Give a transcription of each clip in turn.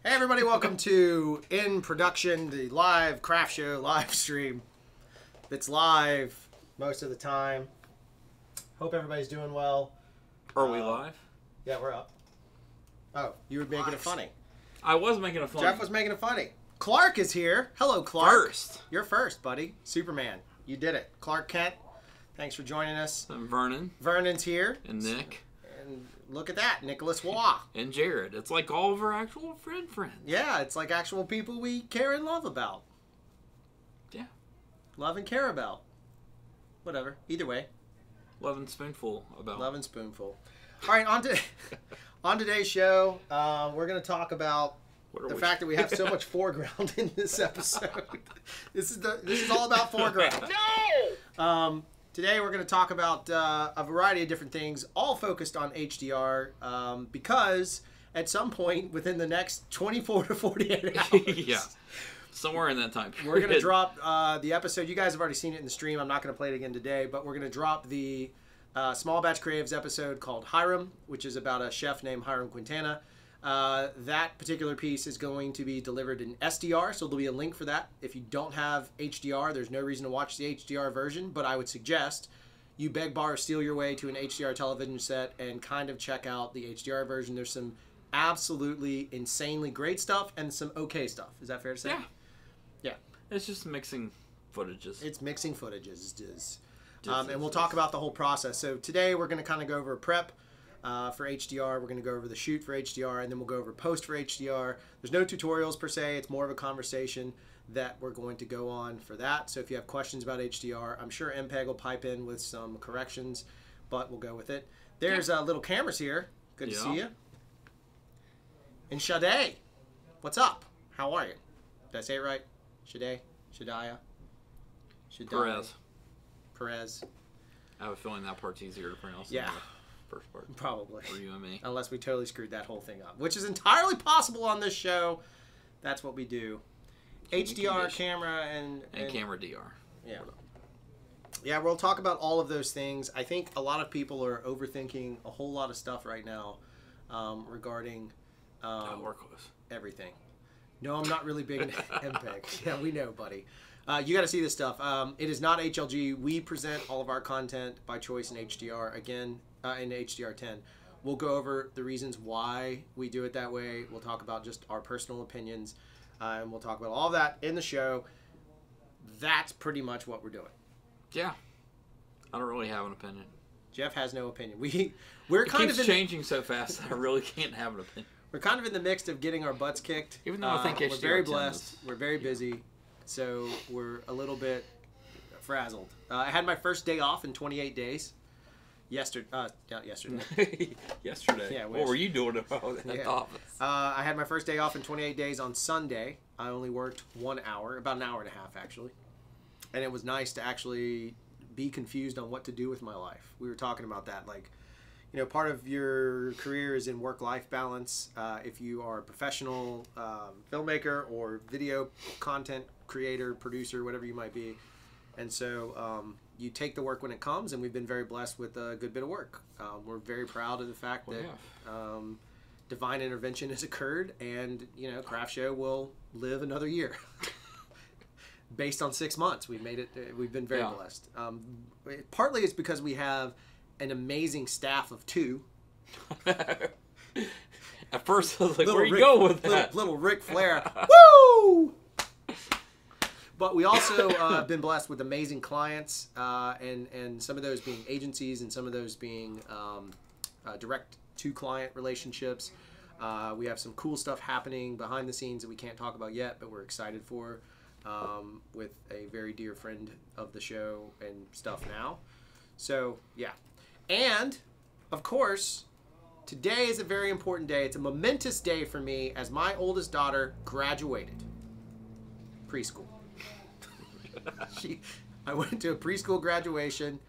Hey everybody, welcome to In Production, the live craft show live stream. It's live most of the time. Hope everybody's doing well. Are we live? Yeah, we're up. Oh, you were making it funny. I was making it funny. Jeff was making it funny. Clark is here. Hello, Clark. First. You're first, buddy. Superman. You did it. Clark Kent, thanks for joining us. And Vernon. Vernon's here. And Nick. And look at that, Nicholas Waugh. And Jared. It's like all of our actual friends. Yeah, it's like actual people we care and love about. Yeah. Love and care about. Whatever. Either way. Love and spoonful about. Love and spoonful. All right, on today's show, we're going to talk about the fact that we have so much foreground in this episode. This is all about foreground. No! Today we're going to talk about a variety of different things, all focused on HDR, because at some point within the next 24 to 48 hours, yeah, somewhere in that time period, we're going to drop the episode. You guys have already seen it in the stream. I'm not going to play it again today, but we're going to drop the Small Batch Creatives episode called Hiram, which is about a chef named Hiram Quintana. That particular piece is going to be delivered in SDR, so there'll be a link for that. If you don't have HDR, there's no reason to watch the HDR version, but I would suggest you beg, borrow, steal your way to an HDR television set and kind of check out the HDR version. There's some absolutely insanely great stuff and some okay stuff. Is that fair to say? Yeah. Yeah. It's just mixing footages. It's mixing footages. And we'll talk about the whole process. So today we're going to kind of go over prep for HDR. We're going to go over the shoot for HDR, and then we'll go over post for HDR. There's no tutorials per se. It's more of a conversation that we're going to go on for that. So if you have questions about HDR, I'm sure MPEG will pipe in with some corrections, but we'll go with it. There's little cameras here. Good to see you. And Sade, what's up? How are you? Did I say it right? Sade? Shadiah? Perez. I have a feeling that part's easier to pronounce. Yeah. Than the first part. Probably. For you and me. Unless we totally screwed that whole thing up, which is entirely possible on this show. That's what we do. HDR camera and camera DR. Yeah. Yeah, we'll talk about all of those things. I think a lot of people are overthinking a whole lot of stuff right now regarding everything. No, I'm not really big into MPEG. Yeah, we know, buddy. You got to see this stuff. It is not HLG. We present all of our content by choice in HDR, again, in HDR10. We'll go over the reasons why we do it that way. We'll talk about just our personal opinions, and we'll talk about all of that in the show. That's pretty much what we're doing. Yeah. I don't really have an opinion. Jeff has no opinion. We're kind of changing so fast that I really can't have an opinion. We're kind of in the mix of getting our butts kicked. Even though I think HDR10 we're very blessed. We're very busy. So we're a little bit frazzled. I had my first day off in 28 days. Yesterday. Yesterday. Yeah, what were you doing at the office? I had my first day off in 28 days on Sunday. I only worked 1 hour, about an hour and a half actually. And it was nice to actually be confused on what to do with my life. We were talking about that. Like, you know, part of your career is in work-life balance. If you are a professional filmmaker or video content creator, producer, whatever you might be. And so you take the work when it comes, and we've been very blessed with a good bit of work. We're very proud of the fact that divine intervention has occurred, and, you know, Craft Show will live another year. Based on 6 months, we've made it. We've been very blessed. Partly it's because we have an amazing staff of 2. At first, I was like, where you go with that? Little Ric Flair. Woo! But we also have been blessed with amazing clients, and some of those being agencies and some of those being direct-to-client relationships. We have some cool stuff happening behind the scenes that we can't talk about yet, but we're excited for, with a very dear friend of the show and stuff now. So, yeah. And, of course, today is a very important day. It's a momentous day for me as my oldest daughter graduated preschool. I went to a preschool graduation,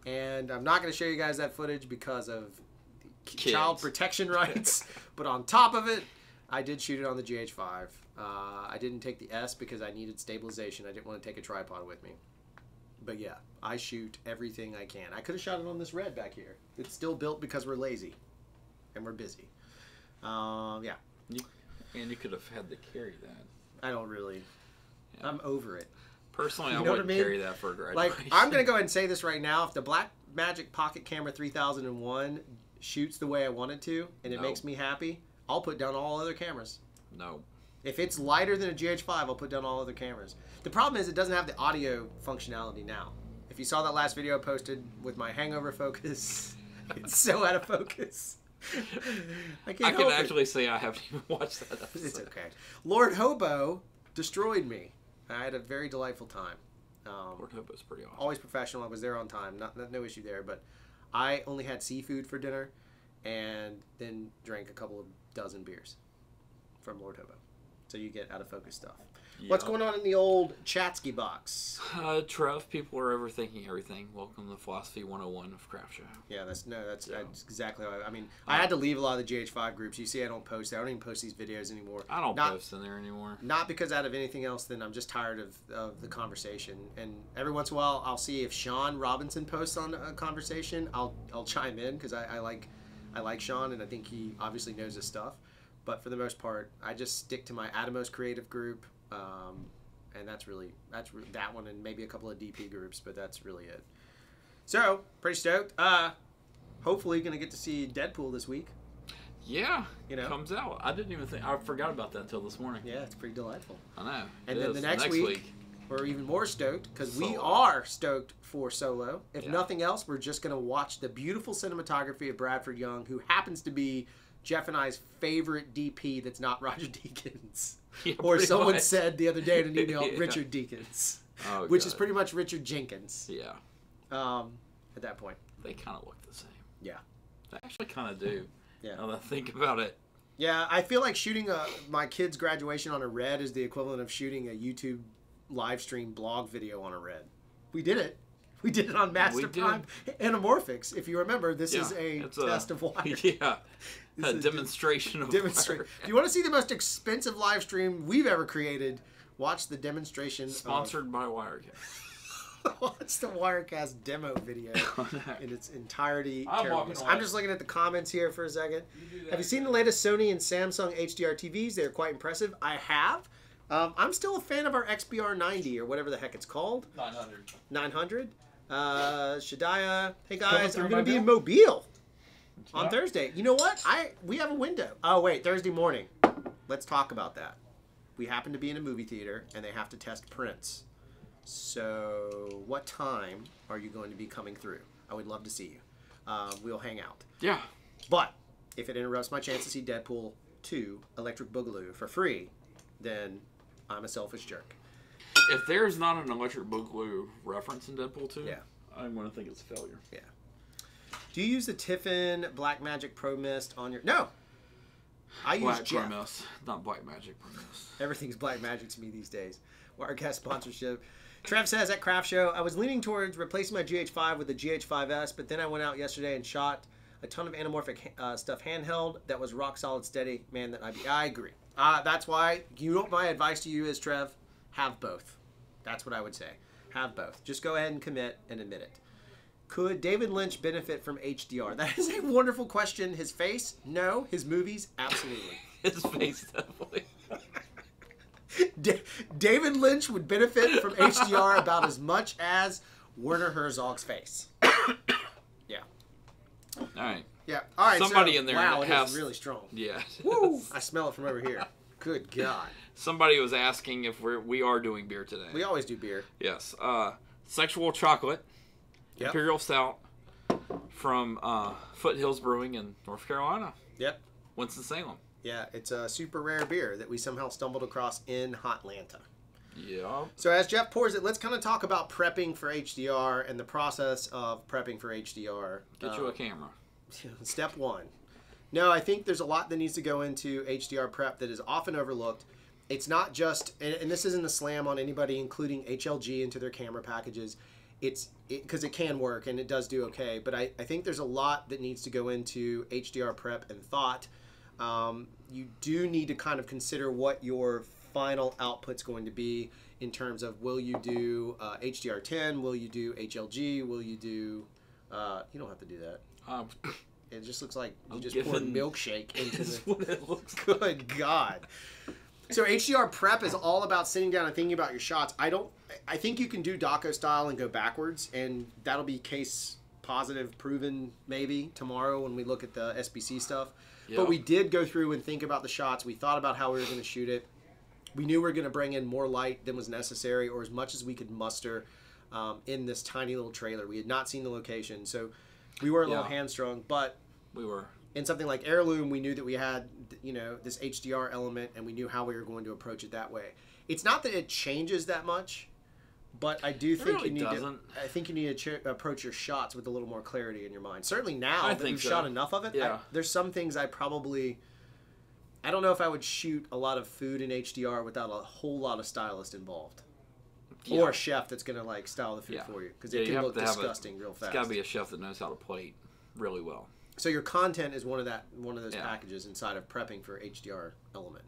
and I'm not going to show you guys that footage because of child protection rights. But on top of it, I did shoot it on the GH5. I didn't take the S because I needed stabilization. I didn't want to take a tripod with me. But yeah, I shoot everything I can. I could have shot it on this red back here. It's still built because we're lazy and we're busy. Yeah. And you could have had to carry that. I don't really. Yeah. I'm over it. Personally, I wouldn't carry that for a graduation. Like, I'm going to go ahead and say this right now. If the Blackmagic Pocket Camera 3001 shoots the way I want it to, and it makes me happy, I'll put down all other cameras. No. If it's lighter than a GH5, I'll put down all other cameras. The problem is it doesn't have the audio functionality now. If you saw that last video I posted with my hangover focus, it's so out of focus. I can actually say I haven't even watched that episode. It's okay. Lord Hobo destroyed me. I had a very delightful time. Lord Hobo's pretty awesome. Always professional. I was there on time. No issue there. But I only had seafood for dinner and then drank a couple of dozen beers from Lord Hobo. So you get out of focus stuff. Yep. What's going on in the old Chatsky box? Trev, people are overthinking everything. Welcome to Philosophy 101 of Craft Show. Yeah, that's exactly how I mean, I had to leave a lot of the GH5 groups. You see I don't post there. I don't even post these videos anymore. I don't post in there anymore. Not because out of anything else, then I'm just tired of the conversation. And every once in a while, I'll see if Sean Robinson posts on a conversation. I'll chime in because I like Sean, and I think he obviously knows his stuff. But for the most part, I just stick to my Atomos creative group. And that's that one, and maybe a couple of DP groups, but that's really it. So pretty stoked. Hopefully gonna get to see Deadpool this week. Yeah, comes out. I didn't even think. I forgot about that until this morning. Yeah, it's pretty delightful. I know. And then the next week we're even more stoked because we are stoked for Solo. If nothing else, we're just gonna watch the beautiful cinematography of Bradford Young, who happens to be Jeff and I's favorite DP that's not Roger Deakins. Yeah, or someone said the other day in an email, Richard Deakins. Oh, which is pretty much Richard Jenkins. Yeah. At that point. They kind of look the same. Yeah. They actually kind of do. Yeah. Now that I think about it. Yeah, I feel like shooting my kid's graduation on a Red is the equivalent of shooting a YouTube live stream blog video on a Red. We did it. We did it on Master Prime Anamorphics. If you remember, this is a test of wire. Yeah. A demonstration of wire. If you want to see the most expensive live stream we've ever created, watch the demonstration. Sponsored by Wirecast. Watch the Wirecast demo video in its entirety. I'm just looking at the comments here for a second. Have you seen the latest Sony and Samsung HDR TVs? They're quite impressive. I have. I'm still a fan of our XBR 90 or whatever the heck it's called. 900. Shadiah. Hey guys, I'm going to be in Mobile on Thursday. You know what? We have a window. Oh wait, Thursday morning. Let's talk about that. We happen to be in a movie theater and they have to test prints. So what time are you going to be coming through? I would love to see you. We'll hang out. Yeah. But if it interrupts my chance to see Deadpool 2 Electric Boogaloo for free, then I'm a selfish jerk. If there's not an Electric Boogaloo reference in Deadpool 2, I'm going to think it's a failure. Yeah. Do you use the Tiffin Blackmagic Pro Mist on your... No. I use Jeff. Pro Mist, not Blackmagic Pro Mist. Everything's Blackmagic to me these days. Wirecast sponsorship. Trev says at Craft Show, I was leaning towards replacing my GH5 with the GH5S, but then I went out yesterday and shot a ton of anamorphic stuff handheld that was rock solid steady. Man, I agree. That's why my advice to you is, Trev, have both. That's what I would say. Have both. Just go ahead and commit and admit it. Could David Lynch benefit from HDR? That is a wonderful question. His face? No. His movies? Absolutely. His face, definitely. David Lynch would benefit from HDR about as much as Werner Herzog's face. Yeah. All right. Yeah. All right. Somebody in there has really strong. Yeah. Woo! I smell it from over here. Good God. Somebody was asking if we are doing beer today. We always do beer. Yes. Sexual Chocolate. Yep. Imperial Stout from Foothills Brewing in North Carolina. Yep. Winston-Salem. Yeah, it's a super rare beer that we somehow stumbled across in Hotlanta. Yeah. So as Jeff pours it, let's kind of talk about prepping for HDR and the process of prepping for HDR. Get you a camera. Step one. No, I think there's a lot that needs to go into HDR prep that is often overlooked. It's not just, and this isn't a slam on anybody including HLG into their camera packages. Because it can work and it does do okay, but I think there's a lot that needs to go into HDR prep and thought. You do need to kind of consider what your final output's going to be in terms of, will you do HDR10, will you do HLG, will you do, you don't have to do that. It just looks like you I'm just poured milkshake into It's the... what it looks like. Good God. So HDR prep is all about sitting down and thinking about your shots. I think you can do Daco style and go backwards, and that'll be case positive proven maybe tomorrow when we look at the SBC stuff. Yeah. But we did go through and think about the shots. We thought about how we were going to shoot it. We knew we were going to bring in more light than was necessary, or as much as we could muster in this tiny little trailer. We had not seen the location, so we were a little hamstrung. But we were. In something like Heirloom, we knew that we had, this HDR element, and we knew how we were going to approach it that way. It's not that it changes that much, but I do think you need to approach your shots with a little more clarity in your mind. Certainly now that we've shot enough of it, there's some things I don't know if I would shoot a lot of food in HDR without a whole lot of stylist involved. Yeah. Or a chef that's going to style the food for you, because it can look disgusting real fast. It's got to be a chef that knows how to plate really well. So your content is one of those packages inside of prepping for HDR element.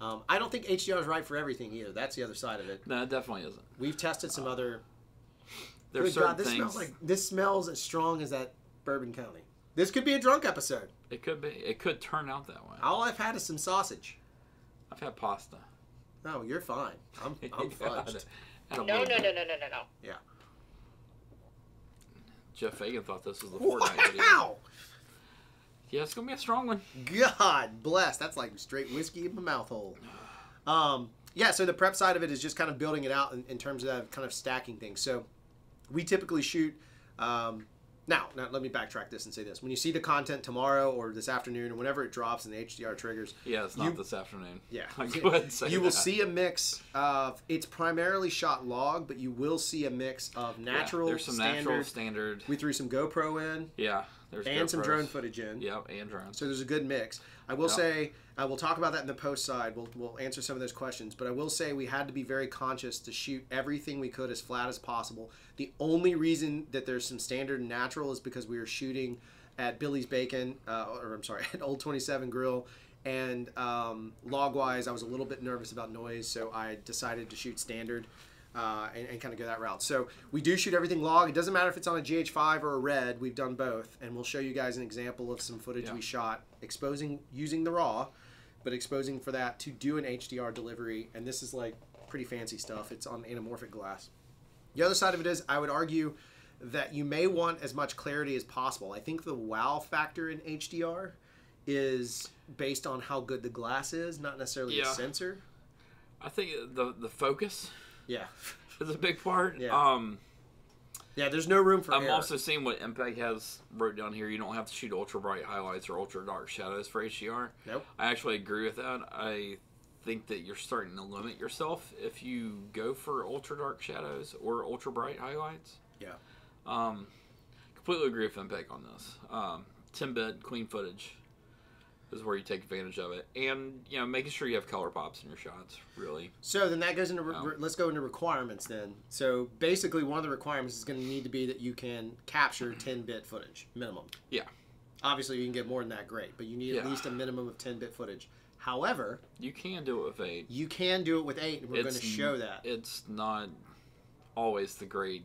I don't think HDR is right for everything either. That's the other side of it. No, it definitely isn't. We've tested some other. There's certain things. This smells as strong as that Bourbon County. This could be a drunk episode. It could be. It could turn out that way. All I've had is some sausage. I've had pasta. No, you're fine. I'm fudged. No. Yeah. Jeff Fagan thought this was the Fortnite video. Wow! Yeah, it's going to be a strong one. God bless. That's like straight whiskey in my mouth hole. Yeah, so the prep side of it is just kind of building it out in terms of kind of stacking things. So we typically shoot... Now, let me backtrack this and say this. When you see the content tomorrow or this afternoon or whenever it drops in the HDR triggers... Yeah, it's not this afternoon. Yeah. Go ahead and say you will see a mix of... It's primarily shot log, but you will see a mix of natural, there's some natural standard. We threw some GoPro in. Yeah. There's and GoPros. Some drone footage in. Yep, and drones. So there's a good mix. I will say, we'll talk about that in the post side. We'll answer some of those questions. But I will say we had to be very conscious to shoot everything we could as flat as possible. The only reason that there's some standard and natural is because we were shooting at Billy's Bacon, at Old 27 Grill. And log-wise, I was a little bit nervous about noise, so I decided to shoot standard. And kind of go that route. So we do shoot everything log. It doesn't matter if it's on a GH5 or a red. We've done both, and we'll show you guys an example of some footage we shot using the raw, but exposing for that to do an HDR delivery. And this is like pretty fancy stuff. It's on anamorphic glass. The other side of it is I would argue that you may want as much clarity as possible. I think the wow factor in HDR is based on how good the glass is, not necessarily the sensor. I think the focus. Yeah, is a big part. Yeah, there's no room for I'm error. also seeing what MPEG has wrote down here. You don't have to shoot ultra bright highlights or ultra dark shadows for HDR. Nope. I actually agree with that. I think that you're starting to limit yourself if you go for ultra dark shadows or ultra bright highlights. Yeah. Completely agree with MPEG on this. 10-bit clean footage is where you take advantage of it, and making sure you have color pops in your shots. Really. So then that goes into let's go into requirements then. So basically, one of the requirements is going to need to be that you can capture 10-bit footage minimum. Yeah. Obviously, you can get more than that, great, but you need at least a minimum of 10-bit footage. However, you can do it with 8. You can do it with 8, and we're going to show that. It's not always the grade.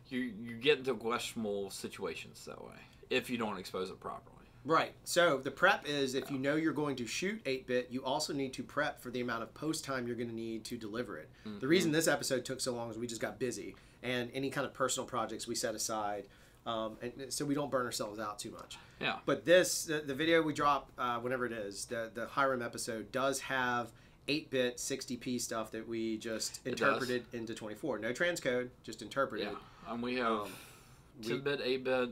You get into questionable situations that way if you don't expose it properly. Right. So the prep is if you know you're going to shoot 8-bit, you also need to prep for the amount of post time you're going to need to deliver it. Mm-hmm. The reason this episode took so long is we just got busy, and any kind of personal projects we set aside, and so we don't burn ourselves out too much. Yeah. But the video we drop, whenever it is, the Hiram episode does have 8-bit 60p stuff that we just interpreted into 24. No transcode, just interpreted. Yeah. And we have 10-bit, 8-bit.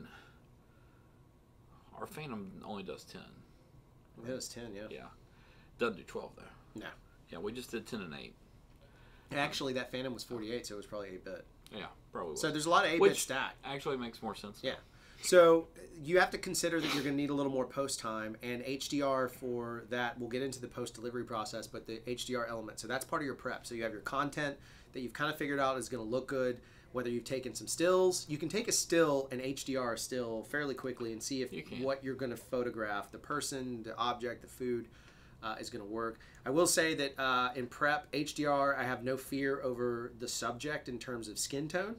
Our Phantom only does 10. It does 10, yeah. Yeah. Doesn't do 12, though. No. Yeah, we just did 10 and 8. Actually, that Phantom was 48, so it was probably 8-bit. Yeah, probably was. So there's a lot of 8-bit stack. Actually makes more sense. Yeah. So you have to consider that you're going to need a little more post time, and HDR for that, we'll get into the post-delivery process, but the HDR element. So that's part of your prep. So you have your content that you've kind of figured out is going to look good. Whether you've taken some stills, you can take a still, an HDR still, fairly quickly and see if what you're going to photograph, the person, the object, the food, is going to work. I will say that in prep, HDR, I have no fear over the subject in terms of skin tone,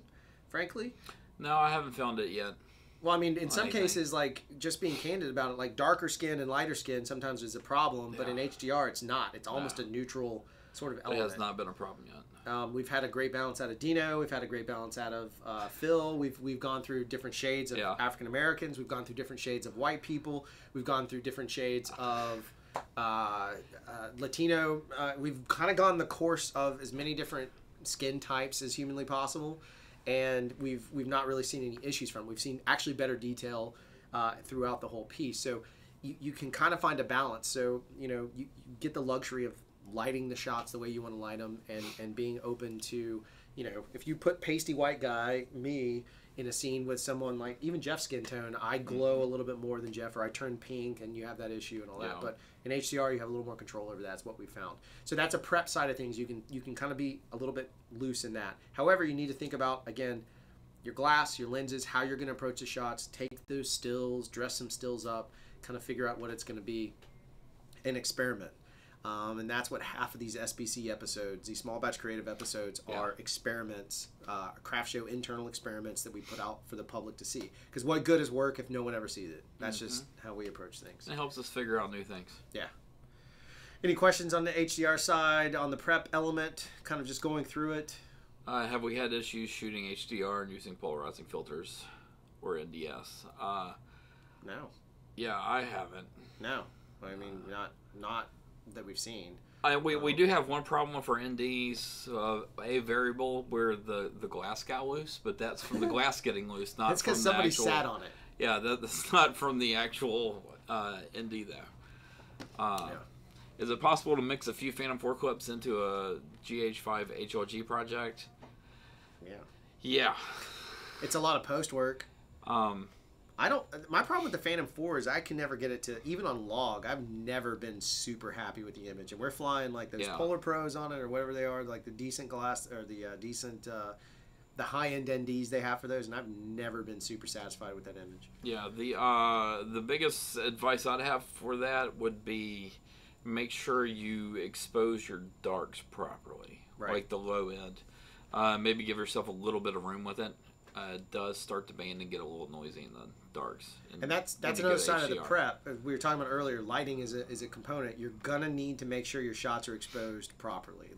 frankly. No, I haven't found it yet. Well, I mean, in on some anything. cases, like, just being candid about it, like, darker skin and lighter skin sometimes is a problem, but in HDR, it's not. It's almost a neutral sort of It element. has not been a problem yet. We've had a great balance out of Dino. We've had a great balance out of Phil. We've gone through different shades of African Americans. We've gone through different shades of white people. We've gone through different shades of Latino. We've kind of gone the course of as many different skin types as humanly possible, and we've not really seen any issues from it. We've seen actually better detail throughout the whole piece. So you can kind of find a balance. So you get the luxury of lighting the shots the way you want to light them, and being open to, if you put pasty white guy, me, in a scene with someone like even Jeff's skin tone, I glow a little bit more than Jeff, or I turn pink and you have that issue and all that. But in HDR, you have a little more control over that. That's what we found. So that's a prep side of things. You can kind of be a little bit loose in that. However, you need to think about, again, your glass, your lenses, how you're going to approach the shots, take those stills, dress some stills up, kind of figure out what it's going to be, and experiment. And that's what half of these SBC episodes, these small batch creative episodes, are experiments, craft show internal experiments that we put out for the public to see. Because what good is work if no one ever sees it? That's just how we approach things. It helps us figure out new things. Yeah. Any questions on the HDR side, on the prep element, kind of just going through it? Have we had issues shooting HDR and using polarizing filters or NDS? No. Yeah, I haven't. No. I mean, not that we've seen. We do have one problem with our NDs, a variable where the glass got loose, but that's from the glass getting loose, not that's from because the somebody actual, sat on it. Yeah, that's not from the actual ND though. Is it possible to mix a few Phantom 4 clips into a GH5 HLG project? Yeah. Yeah. It's a lot of post work. My problem with the Phantom 4 is I can never get it to, even on log, I've never been super happy with the image. And we're flying like those Polar Pros on it or whatever they are, like the decent glass or the decent, the high-end NDs they have for those, and I've never been super satisfied with that image. Yeah, the biggest advice I'd have for that would be make sure you expose your darks properly, like the low end. Maybe give yourself a little bit of room with it. It does start to band and get a little noisy in the darks. And that's another side of the prep. We were talking about earlier, lighting is a component. You're going to need to make sure your shots are exposed properly.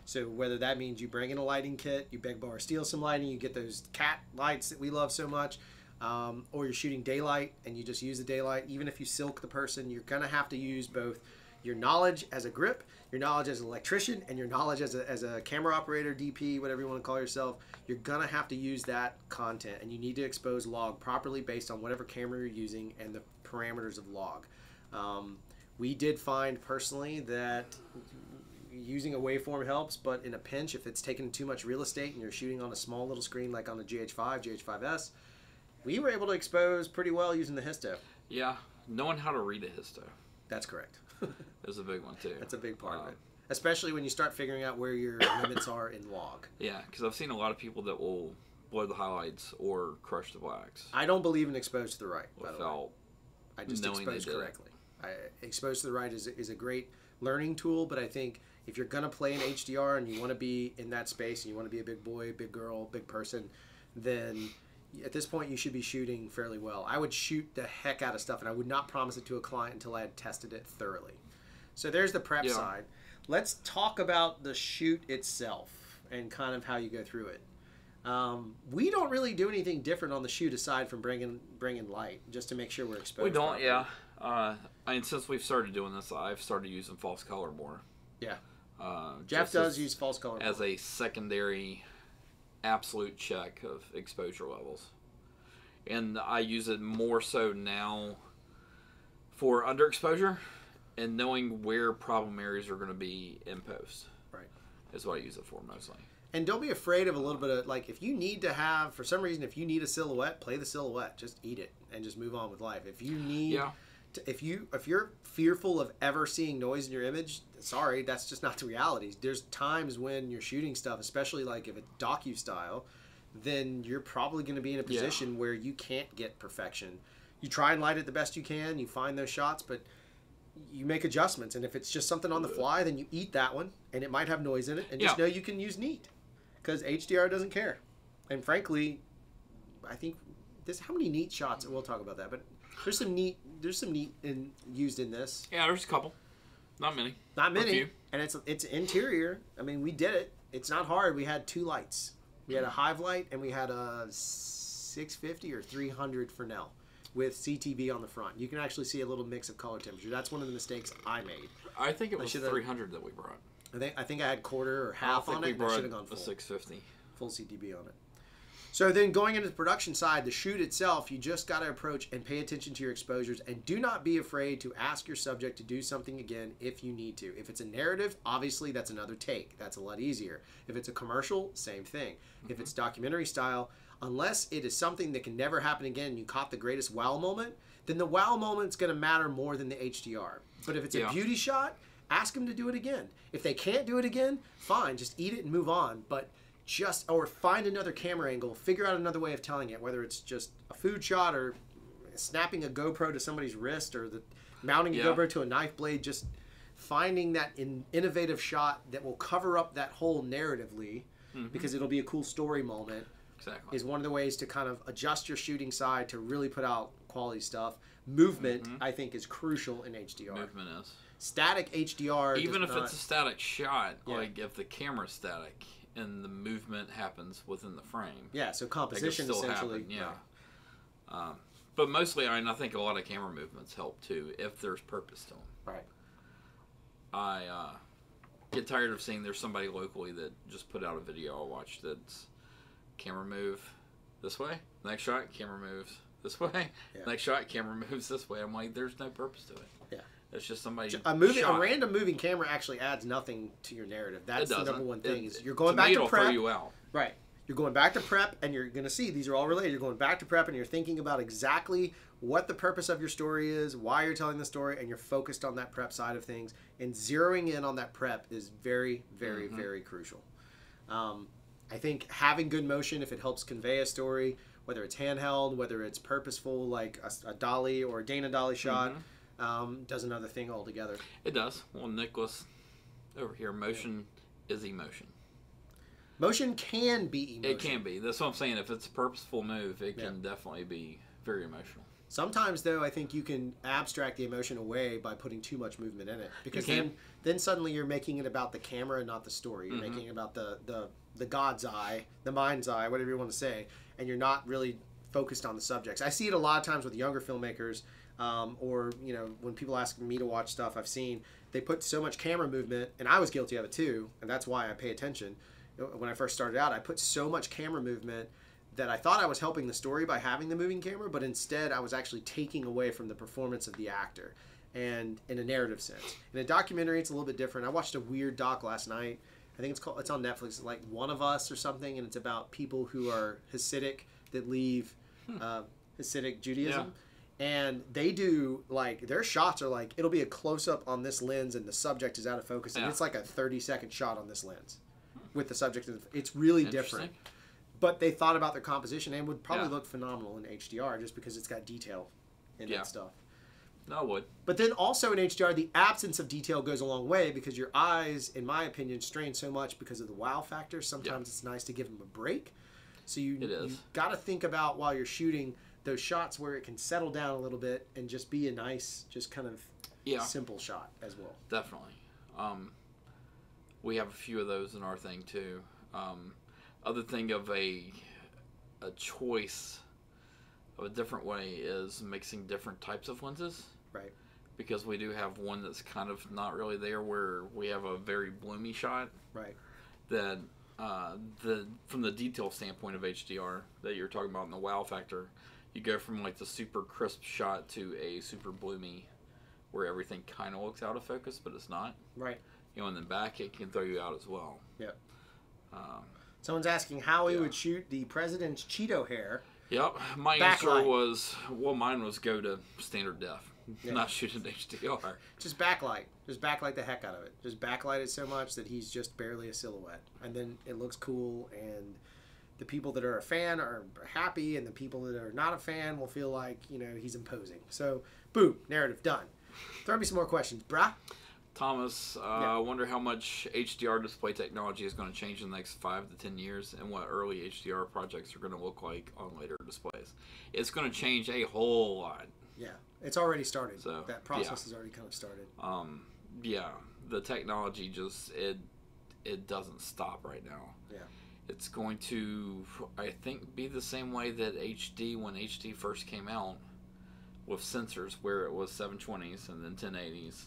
So whether that means you bring in a lighting kit, you beg, borrow, steal some lighting, you get those cat lights that we love so much, or you're shooting daylight and you just use the daylight. Even if you silk the person, you're going to have to use both your knowledge as a grip, your knowledge as an electrician, and your knowledge as a camera operator, DP, whatever you want to call yourself. You're going to have to use that content, and you need to expose log properly based on whatever camera you're using and the parameters of log. We did find personally that using a waveform helps, but in a pinch, if it's taking too much real estate and you're shooting on a small little screen like on the GH5S, we were able to expose pretty well using the histo. Yeah, knowing how to read a histo. That's correct. Is a big one too. That's a big part of it, especially when you start figuring out where your limits are in log. Yeah, because I've seen a lot of people that will blow the highlights or crush the blacks. I don't believe in expose to the right. Without I just expose correctly. Expose to the right is a great learning tool, but I think if you're gonna play in HDR and you want to be in that space and you want to be a big boy, big girl, big person, then at this point you should be shooting fairly well. I would shoot the heck out of stuff, and I would not promise it to a client until I had tested it thoroughly. So there's the prep side. Let's talk about the shoot itself and kind of how you go through it. We don't really do anything different on the shoot aside from bringing light, just to make sure we're exposed. We don't, properly. Since we've started doing this, I've started using false color more. Yeah. Jeff does use false color as a secondary absolute check of exposure levels, and I use it more so now for underexposure and knowing where problem areas are going to be in post. Right, is what I use it for mostly. And don't be afraid of a little bit of, like, if you need to have, for some reason, if you need a silhouette, play the silhouette, just eat it and just move on with life. If you need if you're fearful of ever seeing noise in your image, sorry, that's just not the reality. There's times when you're shooting stuff, especially like if it's docu style, then you're probably going to be in a position where you can't get perfection. You try and light it the best you can, you find those shots, but you make adjustments. And if it's just something on the fly, then you eat that one, and it might have noise in it, and just know you can use neat, because HDR doesn't care. And frankly, I think this. How many neat shots? We'll talk about that, but there's some neat used in this. Yeah, there's a couple. Not many. Not many. And it's interior. I mean, we did it. It's not hard. We had 2 lights. We had a Hive light and we had a 650 or 300 Fresnel with CTB on the front. You can actually see a little mix of color temperature. That's one of the mistakes I made. I think it was 300 that we brought. I think I had quarter or half on it. I should have gone full. A 650. Full CTB on it. So then going into the production side, the shoot itself, you just got to approach and pay attention to your exposures, and do not be afraid to ask your subject to do something again if you need to. If it's a narrative, obviously that's another take. That's a lot easier. If it's a commercial, same thing. If it's documentary style, unless it is something that can never happen again and you caught the greatest wow moment, then the wow moment's going to matter more than the HDR. But if it's a beauty shot, ask them to do it again. If they can't do it again, fine, just eat it and move on. But or find another camera angle, figure out another way of telling it, whether it's just a food shot or snapping a GoPro to somebody's wrist or mounting a GoPro to a knife blade, just finding that innovative shot that will cover up that hole narratively, because it'll be a cool story moment. Exactly. Is one of the ways to kind of adjust your shooting side to really put out quality stuff. Movement, I think, is crucial in HDR. Movement is. Static HDR, even if it's a static shot, like if the camera's static and the movement happens within the frame. Yeah, so composition essentially. Happen, yeah. But mostly, I think a lot of camera movements help too, if there's purpose to them. Right. I get tired of seeing there's somebody locally that just put out a video I watched that's camera move this way, next shot, camera moves this way, next shot, camera moves this way. I'm like, there's no purpose to it. Yeah. It's just somebody. A random moving camera actually adds nothing to your narrative. That's the number one thing. Is you're going back to prep. Throw you out. Right. You're going back to prep, and you're going to see these are all related. You're going back to prep, and you're thinking about exactly what the purpose of your story is, why you're telling the story, and you're focused on that prep side of things. And zeroing in on that prep is very, very, very crucial. I think having good motion, if it helps convey a story, whether it's handheld, whether it's purposeful, like a dolly or a Dana dolly shot. Does another thing altogether. It does. Well, Nicholas over here, motion is emotion. Motion can be emotion. It can be. That's what I'm saying. If it's a purposeful move, it can definitely be very emotional. Sometimes, though, I think you can abstract the emotion away by putting too much movement in it. Because then suddenly you're making it about the camera and not the story. You're making it about the God's eye, the mind's eye, whatever you want to say, and you're not really focused on the subjects. I see it a lot of times with younger filmmakers. Or, when people ask me to watch stuff I've seen, they put so much camera movement, and I was guilty of it too, and that's why I pay attention. When I first started out, I put so much camera movement that I thought I was helping the story by having the moving camera, but instead I was actually taking away from the performance of the actor, and in a narrative sense. In a documentary, it's a little bit different. I watched a weird doc last night. I think it's on Netflix. It's like One of Us or something, and it's about people who are Hasidic that leave Hasidic Judaism. Yeah. And they do, their shots are it'll be a close-up on this lens and the subject is out of focus. And it's like a 30-second shot on this lens with the subject. It's really different. But they thought about their composition and would probably look phenomenal in HDR just because it's got detail in that stuff. No, it would. But then also in HDR, the absence of detail goes a long way because your eyes, in my opinion, strain so much because of the wow factor. Sometimes it's nice to give them a break. So you got to think about while you're shooting those shots where it can settle down a little bit and just be a nice, just kind of simple shot as well. Definitely. We have a few of those in our thing too. Other thing of a choice of a different way is mixing different types of lenses. Right. Because we do have one that's kind of not really there where we have a very bloomy shot. Right. That from the detail standpoint of HDR that you're talking about in the wow factor, you go from the super crisp shot to a super bloomy where everything kind of looks out of focus, but it's not. Right. And then back, it can throw you out as well. Yep. Someone's asking how we would shoot the president's Cheeto hair. Yep. My answer was, mine was go to standard def, not shoot in HDR. Just backlight. Just backlight the heck out of it. Just backlight it so much that he's just barely a silhouette. And then it looks cool, and the people that are a fan are happy, and the people that are not a fan will feel like, he's imposing. So, boom, narrative done. Throw me some more questions, brah. Thomas, I wonder how much HDR display technology is going to change in the next 5 to 10 years and what early HDR projects are going to look like on later displays. It's going to change a whole lot. Yeah, it's already started. So, that process has already kind of started. Yeah, the technology just, it doesn't stop right now. Yeah. It's going to, I think, be the same way that HD, when HD first came out, with sensors, where it was 720s and then 1080s.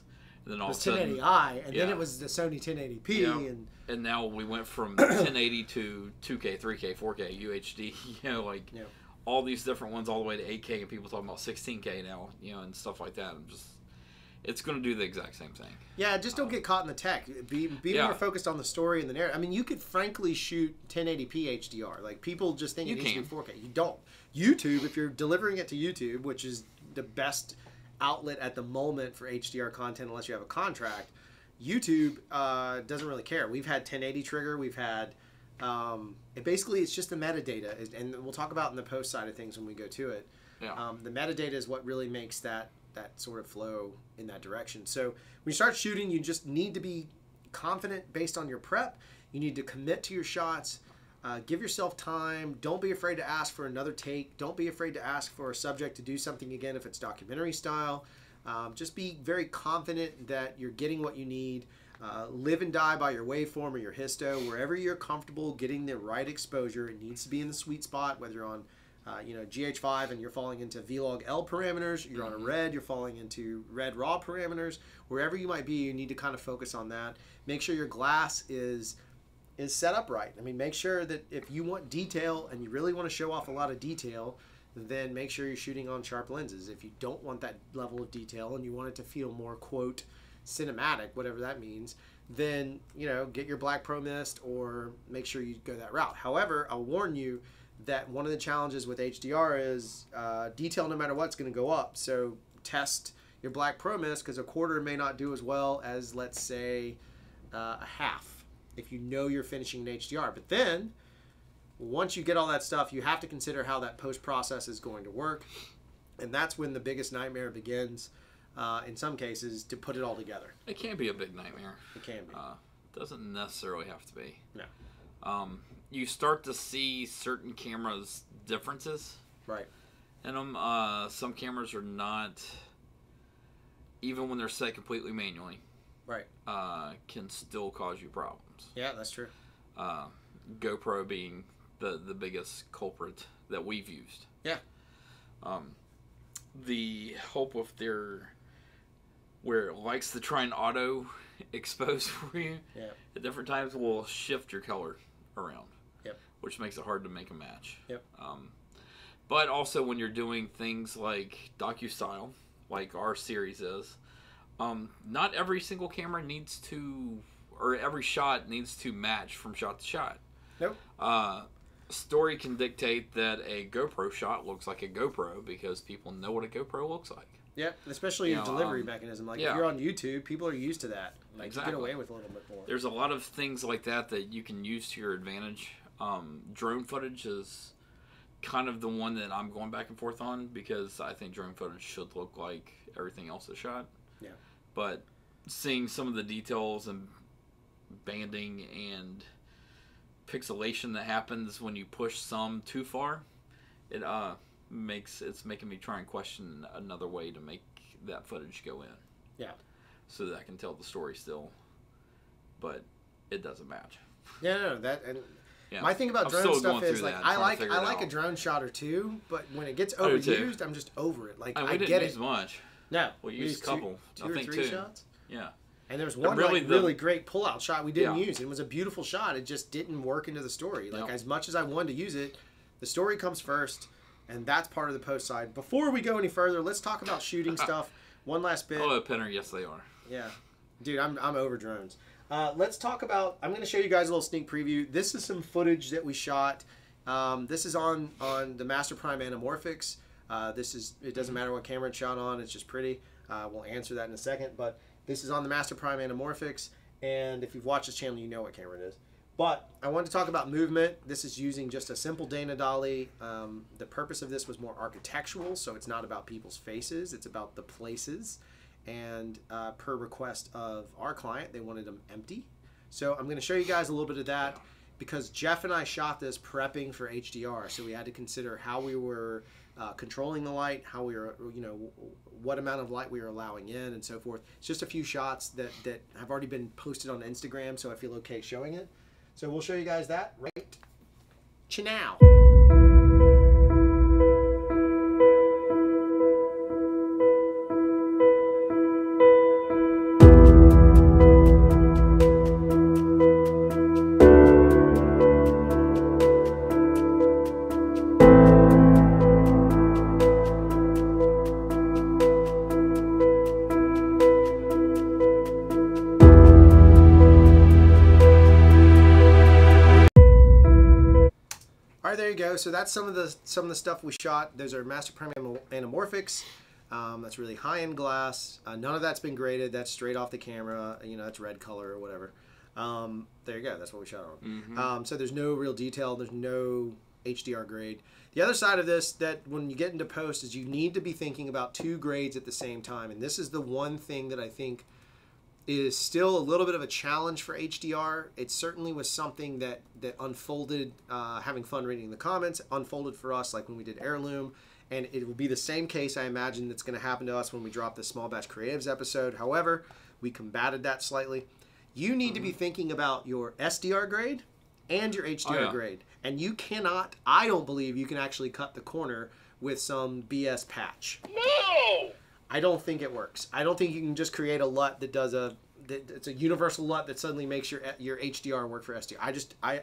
And then all of a sudden, 1080i, and then it was the Sony 1080p, and now we went from 1080 to 2K, 3K, 4K, UHD, all these different ones, all the way to 8K, and people talking about 16K now, and stuff like that. It's going to do the exact same thing. Yeah, just don't get caught in the tech. Be more focused on the story and the narrative. I mean, you could frankly shoot 1080p HDR. Like, people just think it needs to be 4K. You don't. YouTube, if you're delivering it to YouTube, which is the best outlet at the moment for HDR content unless you have a contract, YouTube doesn't really care. We've had 1080 trigger. We've had basically it's just the metadata, and we'll talk about in the post side of things when we go to it. The metadata is what really makes that sort of flow in that direction. So when you start shooting, you just need to be confident based on your prep. You need to commit to your shots. Give yourself time. Don't be afraid to ask for another take. Don't be afraid to ask for a subject to do something again if it's documentary style. Just be very confident that you're getting what you need. Live and die by your waveform or your histo. Wherever you're comfortable getting the right exposure, it needs to be in the sweet spot, whether you're on GH5 and you're falling into Vlog L parameters, you're on a red, you're falling into red raw parameters. Wherever you might be, you need to kind of focus on that. Make sure your glass is set up right. I mean, make sure that if you want detail and you really want to show off a lot of detail, then make sure you're shooting on sharp lenses. If you don't want that level of detail and you want it to feel more, quote, cinematic, whatever that means, then, get your Black Pro Mist or make sure you go that route. However, I'll warn you that one of the challenges with HDR is detail, no matter what's going to go up. So test your Black Pro Mist, because a quarter may not do as well as, let's say, a half, if you know you're finishing in HDR. But then, once you get all that stuff, you have to consider how that post-process is going to work. And that's when the biggest nightmare begins, in some cases, to put it all together. It can be a big nightmare. It can be. Doesn't necessarily have to be. No. You start to see certain cameras' differences. Right. And some cameras are not, even when they're set completely manually, right, can still cause you problems. Yeah, that's true. GoPro being the biggest culprit that we've used. Yeah. The hope with where it likes to try and auto expose for you at different times will shift your color around. Yep. Which makes it hard to make a match. Yep. But also when you're doing things like docu-style, like our series is, not every single camera needs to, or every shot needs to match from shot to shot. Nope. Story can dictate that a GoPro shot looks like a GoPro because people know what a GoPro looks like. Yep, especially your delivery mechanism. Like, if you're on YouTube, people are used to that. Like, exactly. You get away with a little bit more. There's a lot of things like that you can use to your advantage. Drone footage is kind of the one that I'm going back and forth on, because I think drone footage should look like everything else that's shot. Yeah. But seeing some of the details and banding and pixelation that happens when you push some too far, it's making me try and question another way to make that footage go in. Yeah. So that I can tell the story still, but it doesn't match. Yeah, no, that and my thing about drone stuff is like I like a drone shot or two, but when it gets overused, I'm just over it. Like, I get it. We didn't use much. No, we used a couple, two or three shots. Yeah. And there was one really great pull-out shot we didn't use. It was a beautiful shot. It just didn't work into the story. Like, as much as I wanted to use it, the story comes first, and that's part of the post side. Before we go any further, let's talk about shooting stuff. One last bit. Oh, Penner, yes, they are. Yeah. Dude, I'm over drones. Let's talk about, I'm going to show you guys a little sneak preview. This is some footage that we shot. This is on the Master Prime Anamorphics. It doesn't matter what camera it's shot on, it's just pretty. We'll answer that in a second, but this is on the Master Prime Anamorphics, and if you've watched this channel, you know what camera it is. But I want to talk about movement. This is using just a simple Dana dolly. The purpose of this was more architectural, so it's not about people's faces, it's about the places. and per request of our client, they wanted them empty. So I'm going to show you guys a little bit of that because Jeff and I shot this prepping for HDR. So we had to consider how we were controlling the light, how we were, what amount of light we were allowing in and so forth. It's just a few shots that have already been posted on Instagram, so I feel okay showing it. So we'll show you guys that right now. There you go. So that's some of the stuff we shot. Those are Master Prime anamorphics. That's really high-end glass. None of that's been graded. That's straight off the camera. That's red color or whatever. There you go. That's what we shot on. So there's no real detail. There's no HDR grade. The other side of this, that when you get into post, is you need to be thinking about 2 grades at the same time. And this is the one thing that I think is still a little bit of a challenge for HDR. It certainly was something that unfolded, having fun reading the comments, unfolded for us like when we did Heirloom, and it will be the same case, I imagine, that's going to happen to us when we drop the Small Batch Creatives episode. However, we combated that slightly. You need to be thinking about your SDR grade and your HDR grade, and you cannot, I don't believe you can actually cut the corner with some BS patch. No! I don't think it works. I don't think you can just create a LUT that does it's a universal LUT that suddenly makes your HDR work for SDR.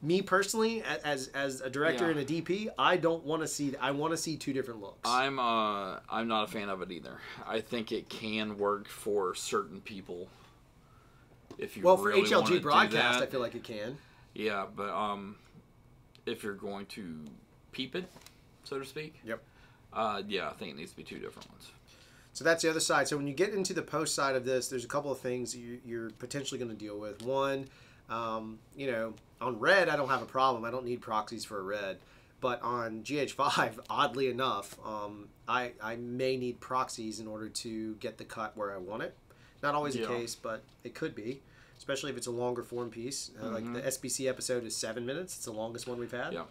Me personally, as a director and a DP, I don't want to see. I want to see 2 different looks. I'm not a fan of it either. I think it can work for certain people. If you for really HLG broadcast, do that, I feel like it can. Yeah, but if you're going to peep it, so to speak. Yep. Yeah, I think it needs to be 2 different ones. So that's the other side. So when you get into the post side of this, there's a couple of things you're potentially going to deal with. One, on red, I don't have a problem. I don't need proxies for a red. But on GH5, oddly enough, I may need proxies in order to get the cut where I want it. Not always the case, but it could be, especially if it's a longer form piece. Like the SBC episode is 7 minutes. It's the longest one we've had. Yeah.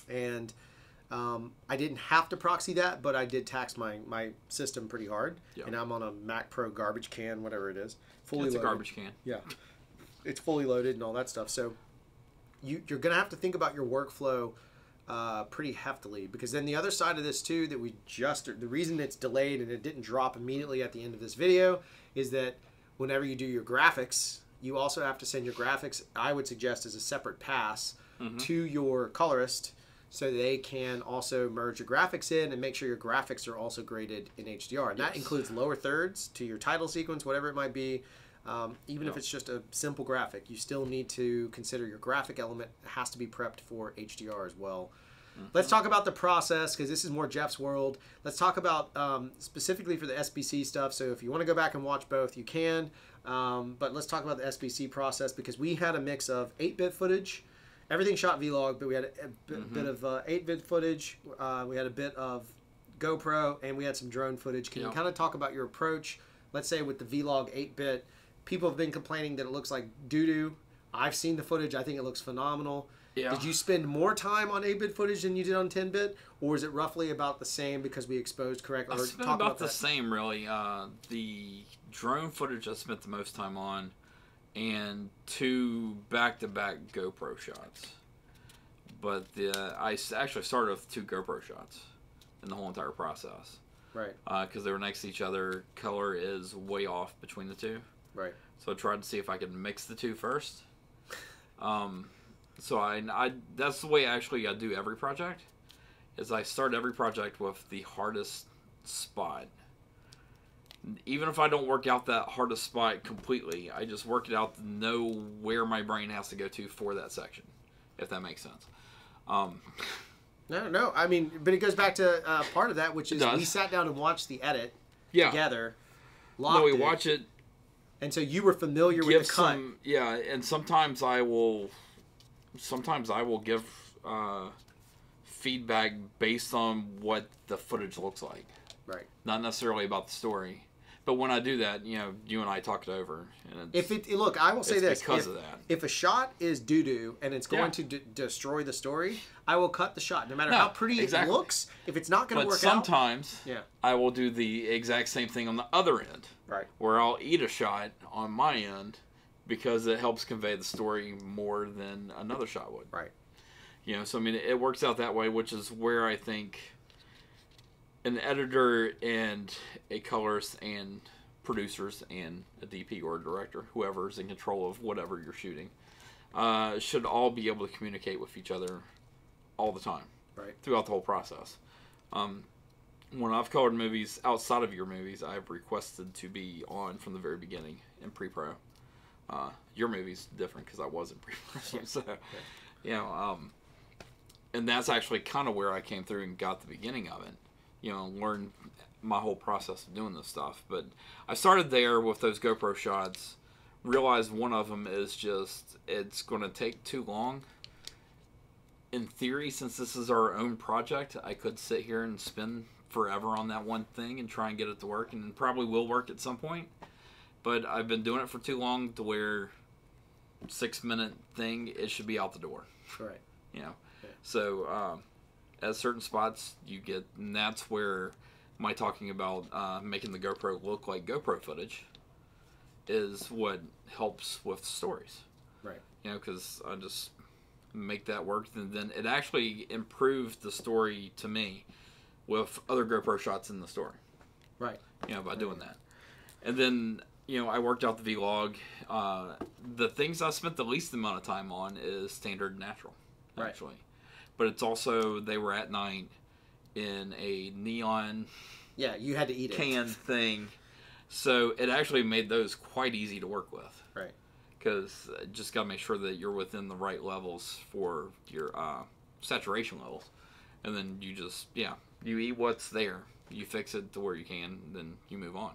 And I didn't have to proxy that, but I did tax my system pretty hard. Yeah. And I'm on a Mac Pro garbage can, whatever it is. Fully loaded. It's a garbage can. Yeah. It's fully loaded and all that stuff. So you're going to have to think about your workflow pretty heftily, because then the other side of this too, that the reason it's delayed and it didn't drop immediately at the end of this video is that whenever you do your graphics, you also have to send your graphics, I would suggest, as a separate pass to your colorist, so they can also merge your graphics in and make sure your graphics are also graded in HDR. And that includes lower thirds to your title sequence, whatever it might be. Even if it's just a simple graphic, you still need to consider your graphic element has to be prepped for HDR as well. Let's talk about the process, because this is more Jeff's world. Let's talk about specifically for the SBC stuff. So if you want to go back and watch both, you can. But let's talk about the SBC process, because we had a mix of 8-bit footage. Everything shot vlog, but we had a bit of 8-bit footage. We had a bit of GoPro, and we had some drone footage. Can you kind of talk about your approach? Let's say with the vlog 8-bit, people have been complaining that it looks like doo-doo. I've seen the footage. I think it looks phenomenal. Yeah. Did you spend more time on 8-bit footage than you did on 10-bit? Or is it roughly about the same because we exposed correctly? I spent about the same, really. The drone footage I spent the most time on, and 2 back-to-back GoPro shots. But I actually started with 2 GoPro shots in the whole entire process. Right. Because they were next to each other. Color is way off between the 2. Right. So I tried to see if I could mix the 2 first. So I that's the way actually I do every project. Is I start every project with the hardest spot. Even if I don't work out that hardest spot completely, I just work it out to know where my brain has to go to for that section, if that makes sense. No. I mean, but it goes back to part of that, which is we sat down and watched the edit together. We watch it. And so you were familiar with the cut. And sometimes I will give feedback based on what the footage looks like. Right. Not necessarily about the story. But when I do that, you know, you and I talk it over. And look, I will say this: because of that. If a shot is doo-doo and it's going to destroy the story, I will cut the shot, no matter how pretty it looks. If it's not going to work out, sometimes I will do the exact same thing on the other end, right? Where I'll eat a shot on my end because it helps convey the story more than another shot would, right? You know, so I mean, it works out that way, which is where I think an editor and a colorist and producers and a DP or a director, whoever's in control of whatever you're shooting, should all be able to communicate with each other all the time, right, throughout the whole process. When I've colored movies outside of your movies, I've requested to be on from the very beginning in pre-pro. Your movie's different because I was in pre-pro, so you know, and that's actually kind of where I came through and got the beginning of it. You know, learn my whole process of doing this stuff. But I started there with those GoPro shots, realized one of them is just, it's going to take too long. In theory, since this is our own project, I could sit here and spend forever on that one thing and try and get it to work, and it probably will work at some point. But I've been doing it for too long to where 6-minute thing, it should be out the door. Right. You know, so at certain spots you get, and that's where my talking about making the GoPro look like GoPro footage is what helps with stories. Right. You know, because I just make that work, and then it actually improved the story to me with other GoPro shots in the story. Right. You know, by doing that. And then, you know, I worked out the vlog. The things I spent the least amount of time on is standard and natural, actually. Right. But it's also, they were at night in a neon you had to eat can thing. So it actually made those quite easy to work with. Right. Because just got to make sure that you're within the right levels for your saturation levels. And then you just, you eat what's there. You fix it to where you can, then you move on.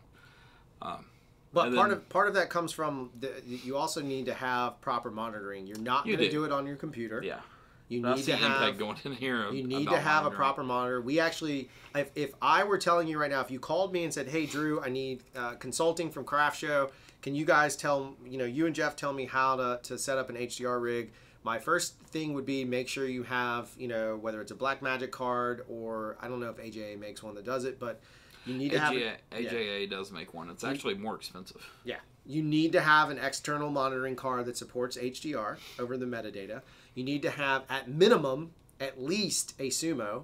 But part of that comes from, you also need to have proper monitoring. You're not going to do it on your computer. Yeah. You need to have going in here. You need to have a proper monitor. We actually, if I were telling you right now, if you called me and said, "Hey, Drew, I need consulting from CRFTSHO. Can you guys you and Jeff tell me how to set up an HDR rig?" My first thing would be make sure you have, whether it's a Blackmagic card or I don't know if AJA makes one that does it, but you need to have AJA does make one. It's actually more expensive. Yeah. You need to have an external monitoring card that supports HDR over the metadata. You need to have, at minimum, at least a Sumo.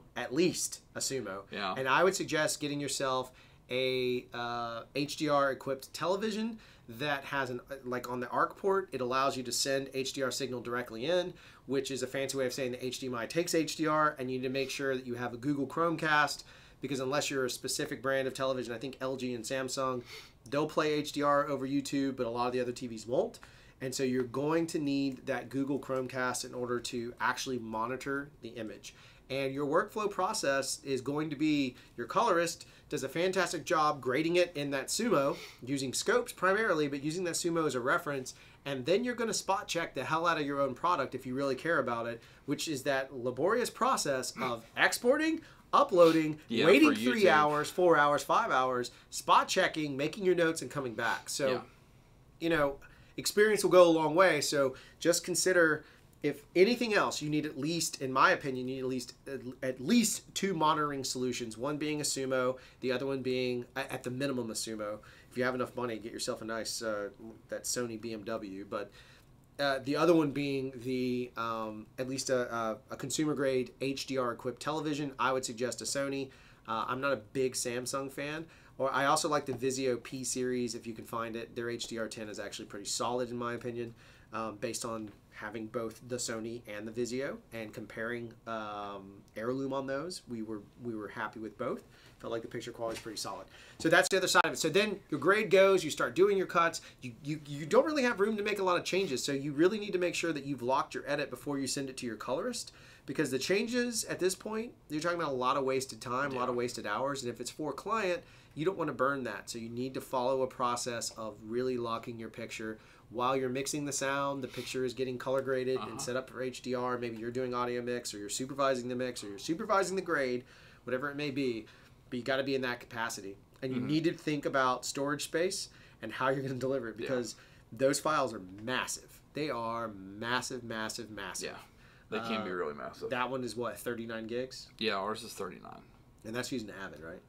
Yeah. And I would suggest getting yourself a HDR-equipped television that has on the ARC port, it allows you to send HDR signal directly in, which is a fancy way of saying that HDMI takes HDR, and you need to make sure that you have a Google Chromecast, because unless you're a specific brand of television, I think LG and Samsung, they'll play HDR over YouTube, but a lot of the other TVs won't. And so you're going to need that Google Chromecast in order to actually monitor the image. And your workflow process is going to be, your colorist does a fantastic job grading it in that Sumo, using scopes primarily, but using that Sumo as a reference. And then you're going to spot check the hell out of your own product if you really care about it, which is that laborious process of exporting, uploading, waiting 3 hours, 4 hours, 5 hours, spot checking, making your notes, and coming back. So, experience will go a long way. So just consider, if anything else, you need at least, in my opinion, you need at least 2 monitoring solutions. One being a Sumo, the other one being at the minimum a Sumo. If you have enough money, get yourself a nice that Sony BMW. But the other one being the at least a consumer grade HDR equipped television. I would suggest a Sony. I'm not a big Samsung fan. Or I also like the Vizio P series if you can find it. Their HDR10 is actually pretty solid in my opinion, based on having both the Sony and the Vizio and comparing Heirloom on those. We were happy with both. Felt like the picture quality is pretty solid. So that's the other side of it. So then your grade goes, you start doing your cuts. You don't really have room to make a lot of changes. So you really need to make sure that you've locked your edit before you send it to your colorist, because the changes at this point, you're talking about a lot of wasted time, a lot of wasted hours. And if it's for a client, you don't want to burn that. So you need to follow a process of really locking your picture. While you're mixing the sound, the picture is getting color graded and set up for HDR. Maybe you're doing audio mix, or you're supervising the mix, or you're supervising the grade, whatever it may be. But you got to be in that capacity. And you need to think about storage space and how you're going to deliver it, because those files are massive. They are massive, massive, massive. Yeah, they can be really massive. That one is what, 39 gigs? Yeah, ours is 39. And that's using Avid, right?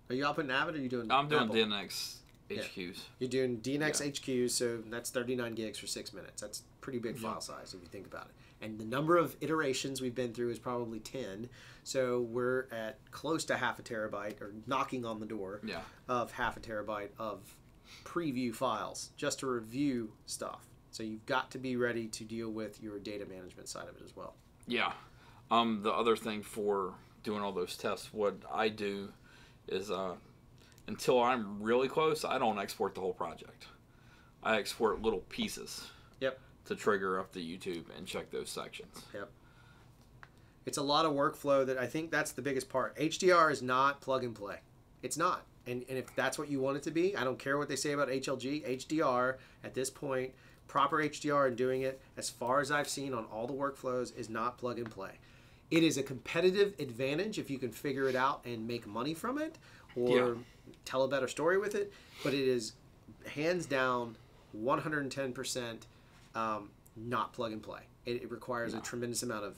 Are you outputting Avid, or are you doing I'm doing Apple? DNX HQs. Yeah. You're doing DNX HQs, so that's 39 gigs for 6 minutes. That's pretty big file size if you think about it. And the number of iterations we've been through is probably 10. So we're at close to half a terabyte, or knocking on the door of half a terabyte of preview files just to review stuff. So you've got to be ready to deal with your data management side of it as well. Yeah. The other thing for doing all those tests, what I do is until I'm really close, I don't export the whole project. I export little pieces. Yep. To trigger up the YouTube and check those sections. Yep. It's a lot of workflow that I think that's the biggest part. HDR is not plug and play. It's not. And if that's what you want it to be, I don't care what they say about HLG. HDR, at this point, proper HDR and doing it, as far as I've seen on all the workflows, is not plug and play. It is a competitive advantage if you can figure it out and make money from it, or tell a better story with it. But it is hands down 110% not plug and play. It requires a tremendous amount of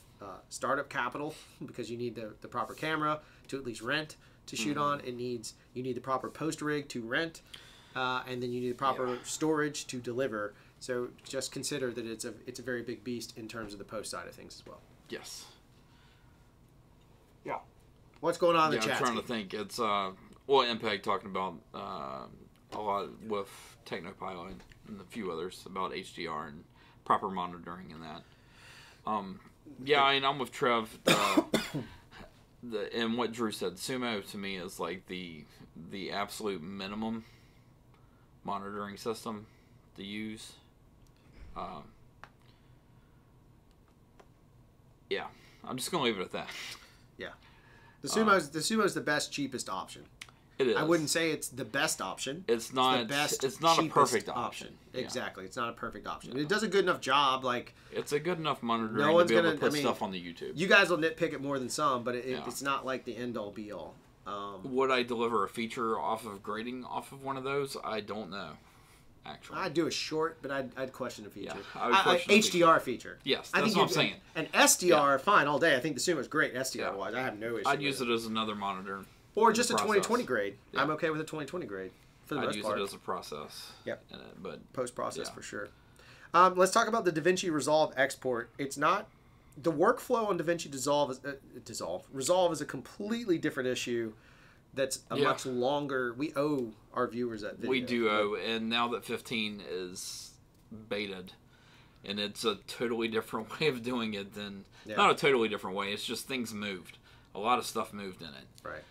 startup capital, because you need the proper camera to at least rent to shoot on. You need the proper post rig to rent, and then you need the proper storage to deliver. So just consider that it's a very big beast in terms of the post side of things as well. Yes. Yeah. What's going on in the chat? I'm trying to think. It's Impact talking about a lot with Technopilot and a few others about HDR and proper monitoring and that. I'm with Trev. And what Drew said, Sumo to me is like the absolute minimum monitoring system to use. I'm just gonna leave it at that. Yeah, the Sumo's the best, cheapest option. It is. I wouldn't say it's the best option. It's not the best. It's not a perfect option. Exactly, it's not a perfect option. It does a good enough job. Like, it's a good enough monitoring to be able to put stuff on the YouTube. You guys will nitpick it more than some, but it's not like the end all be all. Would I deliver a feature off of grading off of one of those? I don't know. Actually, I'd do a short, but I'd question a feature. I would question HDR feature. Yes, that's what I'm saying. And SDR, fine all day. I think the Sumo's great SDR wise. I have no issue. I'd use it as another monitor. Or just a 2020 grade. Yeah. I'm okay with a 2020 grade for the most part. I'd use it as a process. Yep. But post-process for sure. Let's talk about the DaVinci Resolve export. It's not... The workflow on DaVinci Resolve is a completely different issue that's a much longer... We owe our viewers that video. We do owe, and now that 15 is baited, and it's a totally different way of doing it than... Not a totally different way, it's just things moved. A lot of stuff moved in it. Right.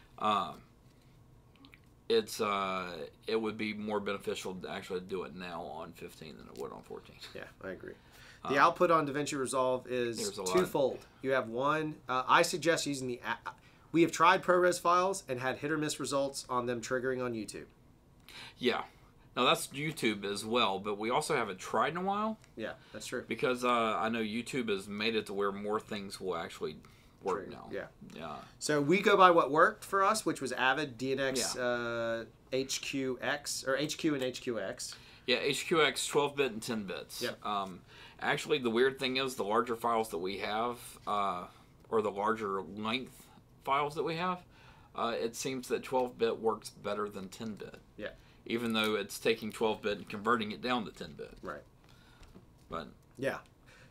It would be more beneficial to actually do it now on 15 than it would on 14. Yeah, I agree. The output on DaVinci Resolve is twofold. You have one. I suggest using the. We have tried ProRes files and had hit or miss results on them triggering on YouTube. Yeah. Now that's YouTube as well, but we also haven't tried in a while. Yeah, that's true. Because I know YouTube has made it to where more things will actually work now. Yeah. So we go by what worked for us, which was Avid, DNX, HQX, or HQ and HQX. Yeah, HQX, 12-bit and 10 bits. Yep. Actually, the weird thing is the larger files that we have, or the larger length files that we have, it seems that 12-bit works better than 10-bit. Yeah. Even though it's taking 12-bit and converting it down to 10-bit. Right. But... Yeah.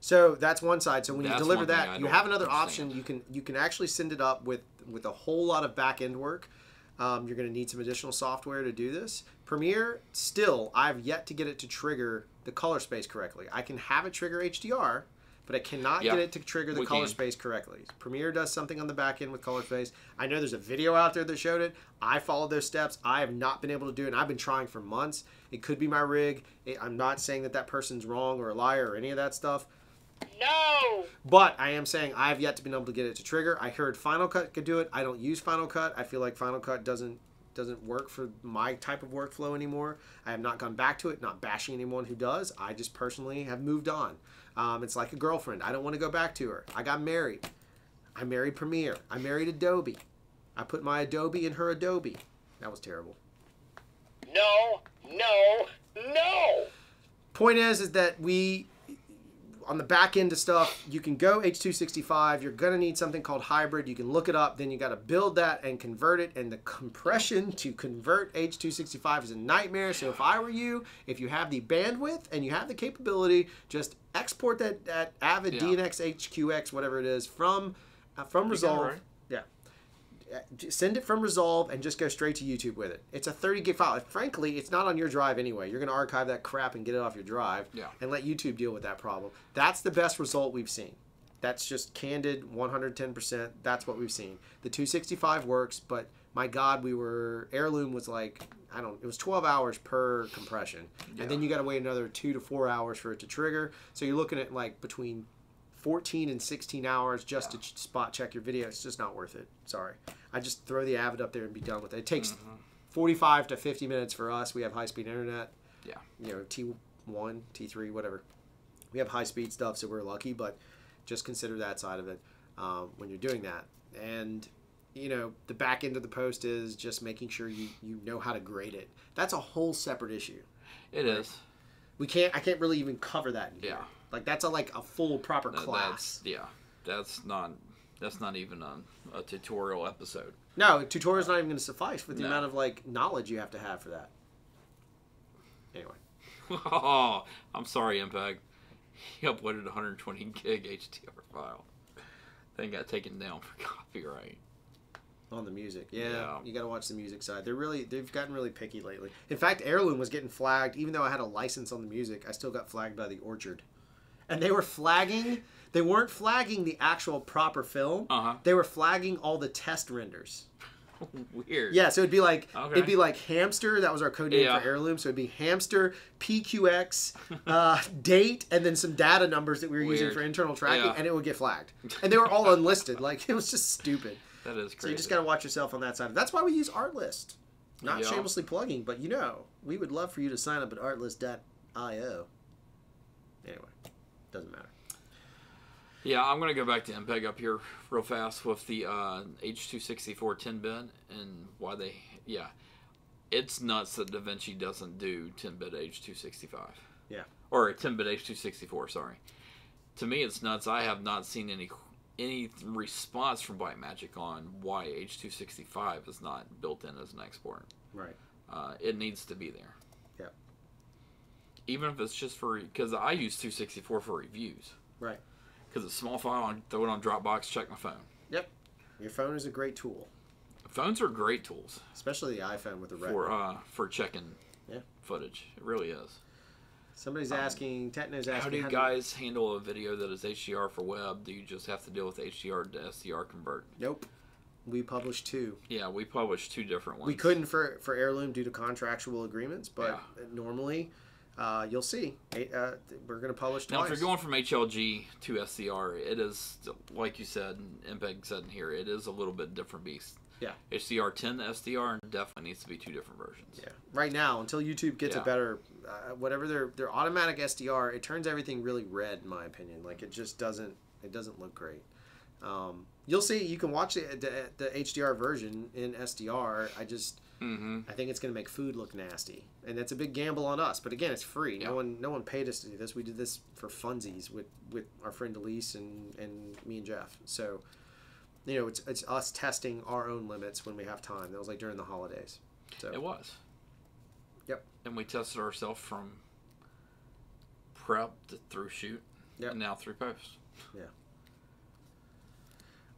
So that's one side. So when you deliver that, you have another option. You can actually send it up with a whole lot of back end work. You're going to need some additional software to do this. Premiere, still, I've yet to get it to trigger the color space correctly. I can have it trigger HDR, but I cannot get it to trigger the color space correctly. Premiere does something on the back end with color space. I know there's a video out there that showed it. I followed those steps. I have not been able to do it, and I've been trying for months. It could be my rig. I'm not saying that person's wrong or a liar or any of that stuff. No! But I am saying I've yet to be able to get it to trigger. I heard Final Cut could do it. I don't use Final Cut. I feel like Final Cut doesn't work for my type of workflow anymore. I have not gone back to it, not bashing anyone who does. I just personally have moved on. It's like a girlfriend. I don't want to go back to her. I got married. I married Premiere. I married Adobe. I put my Adobe in her Adobe. That was terrible. no, no, no. Point is that we, on the back end of stuff, you can go H.265. You're going to need something called hybrid. You can look it up. Then you got to build that and convert it. And the compression to convert H.265 is a nightmare. So if I were you, if you have the bandwidth and you have the capability, just export that Avid DNX HQX, whatever it is, from Resolve. Send it from Resolve and just go straight to YouTube with it. It's a 30 gig file. Frankly, it's not on your drive anyway. You're going to archive that crap and get it off your drive and let YouTube deal with that problem. That's the best result we've seen. That's just candid 110%. That's what we've seen. The 265 works, but my God, Heirloom was like, it was 12 hours per compression. And then you got to wait another 2 to 4 hours for it to trigger. So you're looking at like between 14 and 16 hours just to spot check your video. It's just not worth it. Sorry. I just throw the Avid up there and be done with it. It takes 45 to 50 minutes for us. We have high-speed internet. Yeah. You know, T1, T3, whatever. We have high-speed stuff, so we're lucky, but just consider that side of it when you're doing that. And, you know, the back end of the post is just making sure you know how to grade it. That's a whole separate issue. It is. I can't really even cover that in here. Yeah. Like, that's a full proper class. That's not even a tutorial episode. No, a tutorial's not even going to suffice with the amount of, like, knowledge you have to have for that. Anyway. Oh, I'm sorry, MPEG. He uploaded a 120 gig HDR file. Thing got taken down for copyright. On the music. Yeah. You got to watch the music side. They've gotten really picky lately. In fact, Heirloom was getting flagged. Even though I had a license on the music, I still got flagged by the Orchard. And they were flagging... They weren't flagging the actual proper film. They were flagging all the test renders. Weird. Yeah, so it'd be like hamster. That was our code name for Heirloom. So it'd be hamster, PQX, date, and then some data numbers that we were using for internal tracking, and it would get flagged. And they were all unlisted. Like, it was just stupid. That is crazy. So you just got to watch yourself on that side. That's why we use Artlist. Not shamelessly plugging, but we would love for you to sign up at artlist.io. Anyway, doesn't matter. Yeah, I'm going to go back to MPEG up here real fast with the H.264 10-bit and why they... Yeah, it's nuts that DaVinci doesn't do 10-bit H.265. Yeah. Or 10-bit H.264, sorry. To me, it's nuts. I have not seen any response from Blackmagic on why H.265 is not built in as an export. Right. It needs to be there. Yeah. Even if it's just for... Because I use 264 for reviews. Right. Because it's a small file, I throw it on Dropbox, check my phone. Yep. Your phone is a great tool. Phones are great tools. Especially the iPhone with the retina. For checking footage. It really is. Somebody's asking, Techno's asking... How do you guys handle a video that is HDR for web? Do you just have to deal with HDR to SDR convert? Nope. We published 2. Yeah, we published 2 different ones. We couldn't for Heirloom due to contractual agreements, but normally... you'll see. We're going to publish twice. Now, if you're going from HLG to SDR, it is, like you said, and MPEG said in here, it is a little bit different beast. Yeah. HDR 10 to SDR definitely needs to be 2 different versions. Yeah. Right now, until YouTube gets a better, whatever their automatic SDR, it turns everything really red, in my opinion. Like, it just doesn't look great. You'll see. You can watch the HDR version in SDR. I think it's going to make food look nasty, and it's a big gamble on us. But again, it's free. No one paid us to do this. We did this for funsies with our friend Elise and me and Jeff. So, you know, it's us testing our own limits when we have time. That was like during the holidays. So it was. Yep. And we tested ourselves from prep through shoot, and now through post. Yeah.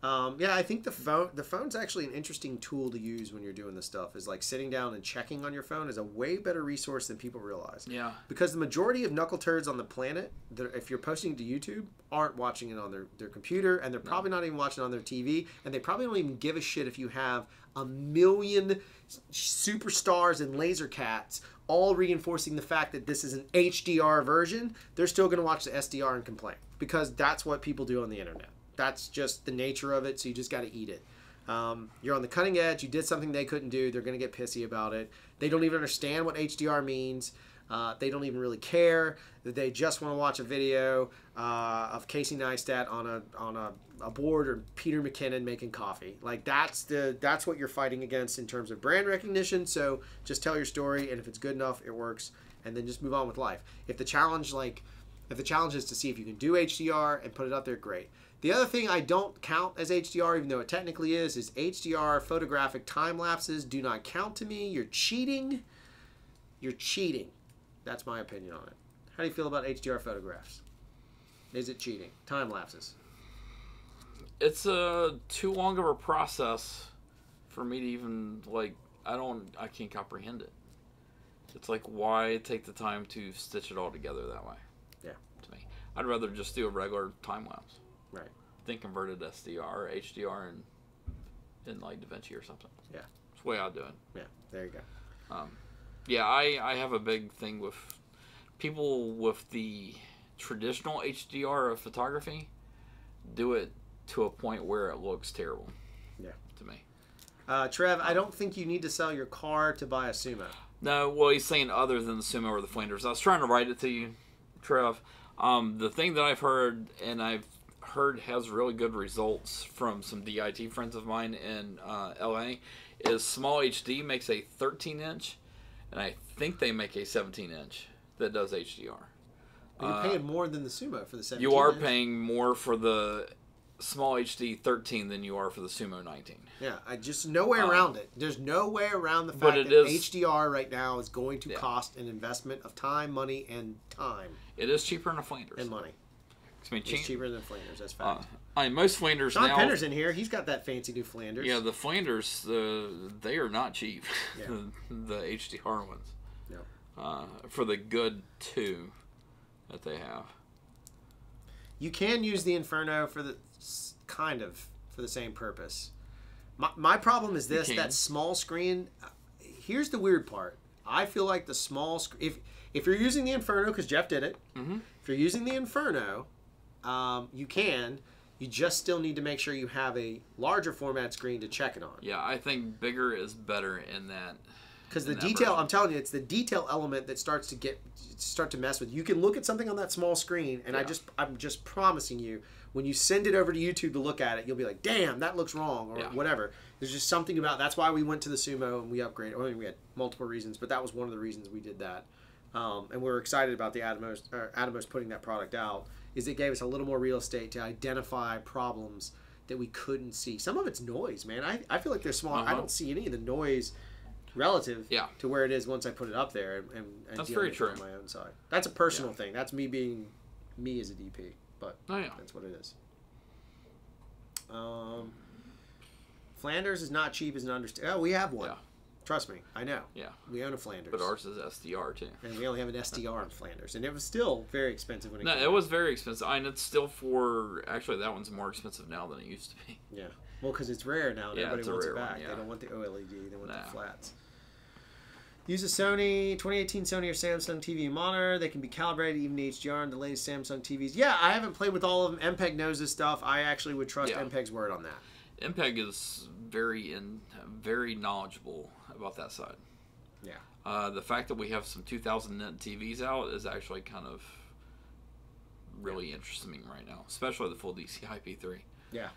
I think the phone's actually an interesting tool to use when you're doing this stuff. Is like sitting down and checking on your phone is a way better resource than people realize. Yeah. Because the majority of knuckle turds on the planet, if you're posting to YouTube, aren't watching it on their computer, and they're probably not even watching it on their TV, and they probably don't even give a shit if you have a million superstars and laser cats all reinforcing the fact that this is an HDR version. They're still going to watch the SDR and complain because that's what people do on the internet. That's just the nature of it, so you just got to eat it. You're on the cutting edge. You did something they couldn't do. They're going to get pissy about it. They don't even understand what HDR means. They don't even really care. They just want to watch a video of Casey Neistat on a board, or Peter McKinnon making coffee. Like that's what you're fighting against in terms of brand recognition. So just tell your story, and if it's good enough, it works, and then just move on with life. If the challenge is to see if you can do HDR and put it up there, great. The other thing I don't count as HDR, even though it technically is HDR photographic time lapses do not count to me. You're cheating. You're cheating. That's my opinion on it. How do you feel about HDR photographs? Is it cheating? Time lapses. It's too long of a process for me to even, like, I can't comprehend it. It's like, why take the time to stitch it all together that way? Yeah. To me, I'd rather just do a regular time lapse. Right. Then converted SDR or HDR in like DaVinci or something. Yeah. That's the way I'd do it. Yeah. There you go. Yeah, I have a big thing with people with the traditional HDR of photography. Do it to a point where it looks terrible. Yeah. To me. Trev, I don't think you need to sell your car to buy a Sumo. No, well, he's saying other than the Sumo or the Flanders. I was trying to write it to you, Trev. The thing that I've heard, and I've heard has really good results from some DIT friends of mine in LA, is Small HD makes a 13-inch, and I think they make a 17-inch that does HDR. You're paying more than the Sumo for the 17-inch. You are paying more for the Small HD 13 than you are for the Sumo 19. Yeah, just no way around it. There's no way around the fact that HDR right now is going to cost an investment of time, money, and time. It is cheaper than a Flanders. And money. I mean, it's cheaper than Flanders, that's fact. Most Flanders John now... Penner's in here. He's got that fancy new Flanders. Yeah, the Flanders, they are not cheap. Yeah. The HDR ones. No. For the good two that they have. You can use the Inferno for the same purpose. My problem is this: that small screen. Here's the weird part. I feel like the small screen. If you're using the Inferno, because Jeff did it. Mm-hmm. If you're using the Inferno, you can. You just still need to make sure you have a larger format screen to check it on. Yeah, I think bigger is better in that. Because the detail, I'm telling you, it's the detail element that starts to mess with you. You can look at something on that small screen, and I'm just promising you, when you send it over to YouTube to look at it, you'll be like, damn, that looks wrong, or whatever. There's just something about, that's why we went to the Sumo and we upgraded. I mean, we had multiple reasons, but that was one of the reasons we did that. And we were excited about the Atomos putting that product out, is it gave us a little more real estate to identify problems that we couldn't see. Some of it's noise, man. I feel like they're small. I don't see any of the noise relative to where it is once I put it up there and that's very true on my own side. That's a personal thing. That's me being me as a DP, but that's what it is. Flanders is not cheap as an understand. Oh, we have one. Yeah. Trust me, I know. Yeah. We own a Flanders. But ours is SDR too. And we only have an SDR in Flanders, and it was still very expensive when it came it was very expensive. And it's still actually that one's more expensive now than it used to be. Yeah. Well, because it's rare now, and everybody wants it back. They don't want the OLED, they want the flats. Use a 2018 Sony or Samsung TV monitor. They can be calibrated even to HDR on the latest Samsung TVs. Yeah, I haven't played with all of them. MPEG knows this stuff. I actually would trust MPEG's word on that. MPEG is very knowledgeable about that side. Yeah. The fact that we have some 2000 nit TVs out is actually kind of really interesting right now, especially the full DCI P3. Yeah.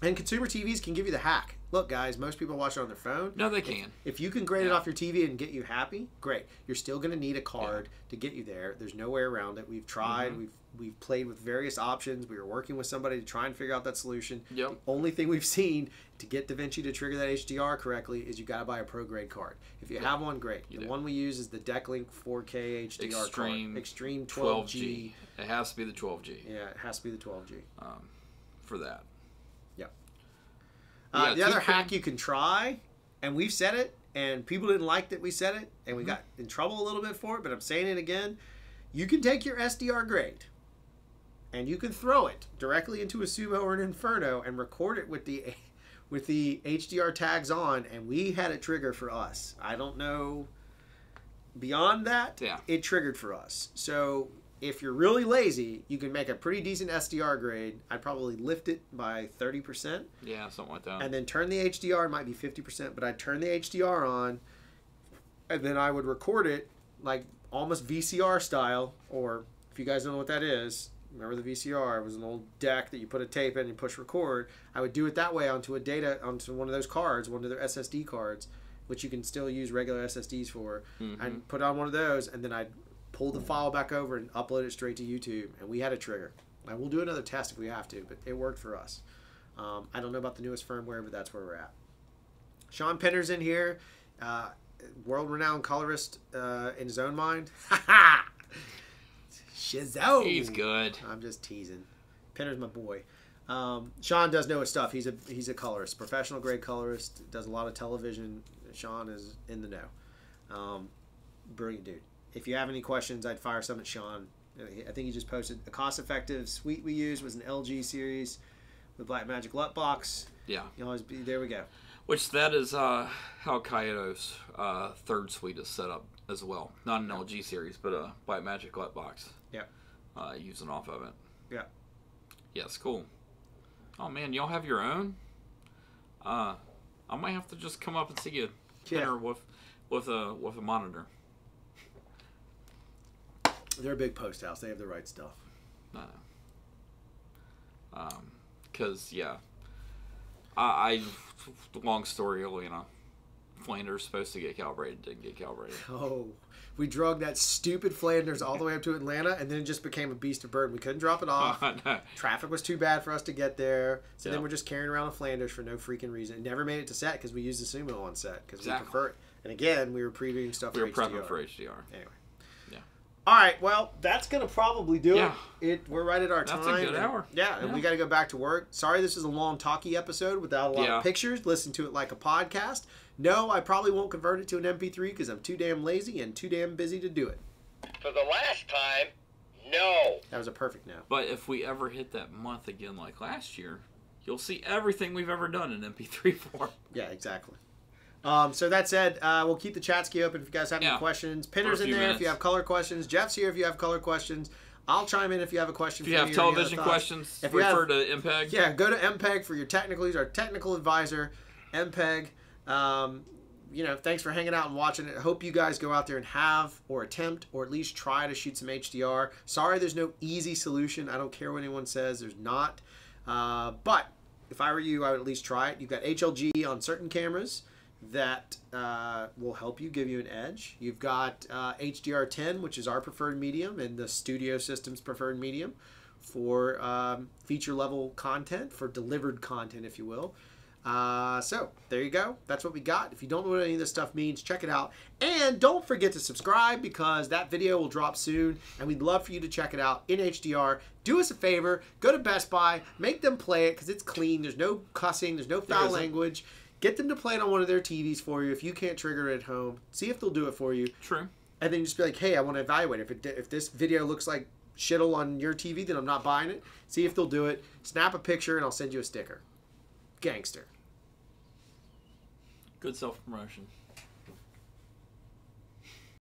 And consumer TVs can give you the hack. Look, guys, most people watch it on their phone. No, they can. If you can grade it off your TV and get you happy, great. You're still going to need a card to get you there. There's no way around it. We've tried. Mm-hmm. We've played with various options. We were working with somebody to try and figure out that solution. Yep. The only thing we've seen to get DaVinci to trigger that HDR correctly is you got to buy a pro grade card. If you have one, great. The one we use is the Decklink 4K HDR card. Extreme 12G. It has to be the 12G. Yeah, it has to be the 12G. For that. The other hack you can try, and we've said it, and people didn't like that we said it, and we got in trouble a little bit for it, but I'm saying it again. You can take your SDR grade, and you can throw it directly into a Sumo or an Inferno and record it with the HDR tags on, and we had it trigger for us. I don't know. Beyond that, it triggered for us. So if you're really lazy, you can make a pretty decent SDR grade. I'd probably lift it by 30%. Yeah, something like that. And then turn the HDR. It might be 50%, but I'd turn the HDR on, and then I would record it like almost VCR style, or if you guys don't know what that is, remember the VCR? It was an old deck that you put a tape in and push record. I would do it that way onto one of those cards, one of their SSD cards, which you can still use regular SSDs for. I'd put on one of those, and then I'd pull the file back over and upload it straight to YouTube. And we had a trigger. And we'll do another test if we have to, but it worked for us. I don't know about the newest firmware, but that's where we're at. Sean Penner's in here, world-renowned colorist in his own mind. Shizzo! He's good. I'm just teasing. Penner's my boy. Sean does know his stuff. He's a colorist, professional grade colorist. Does a lot of television. Sean is in the know. Brilliant dude. If you have any questions, I'd fire some at Sean. I think he just posted a cost-effective suite we used was an LG series with Blackmagic LUT box. Yeah. You always be there. We go. Which that is how Kyoto's third suite is set up as well. Not an LG series, but a Blackmagic LUT box. Yeah. Using off of it. Yeah. Yeah, it's cool. Oh man, y'all have your own? I might have to just come up and see you dinner with a monitor. They're a big post house. They have the right stuff. Because I long story, Flanders supposed to get calibrated, didn't get calibrated. Oh, we drug that stupid Flanders all the way up to Atlanta, and then it just became a beast of burden. We couldn't drop it off. No. Traffic was too bad for us to get there. So then we're just carrying around a Flanders for no freaking reason. It never made it to set because we used the Sumo on set because we prefer it. And again, we were previewing stuff for HDR. We were prepping for HDR. Anyway. Yeah. All right, well, that's going to probably do it. We're right at our time. That's a good hour. Yeah, and we got to go back to work. Sorry this is a long talky episode without a lot of pictures. Listen to it like a podcast. No, I probably won't convert it to an MP3 because I'm too damn lazy and too damn busy to do it. For the last time, no. That was a perfect no. But if we ever hit that month again like last year, you'll see everything we've ever done in MP3 form. Yeah, exactly. So that said, we'll keep the chat ski open if you guys have any questions. Pinner's in there if you have color questions. Jeff's here if you have color questions. I'll chime in if you have a question. If you have television questions, refer to MPEG. Yeah, go to MPEG for your technical. He's our technical advisor, MPEG. Thanks for hanging out and watching it. I hope you guys go out there and have or attempt or at least try to shoot some HDR. Sorry there's no easy solution. I don't care what anyone says. There's not. But if I were you, I would at least try it. You've got HLG on certain cameras that will help you, give you an edge. You've got HDR10, which is our preferred medium and the studio system's preferred medium for feature level content, for delivered content, if you will. So there you go. That's what we got. If you don't know what any of this stuff means, check it out. And don't forget to subscribe because that video will drop soon and we'd love for you to check it out in HDR. Do us a favor, go to Best Buy, make them play it because it's clean. There's no cussing, there's no foul language. Get them to play it on one of their TVs for you. If you can't trigger it at home, see if they'll do it for you. True. And then just be like, hey, I want to evaluate it. If this video looks like shittle on your TV, then I'm not buying it. See if they'll do it. Snap a picture and I'll send you a sticker. Gangster. Good self-promotion.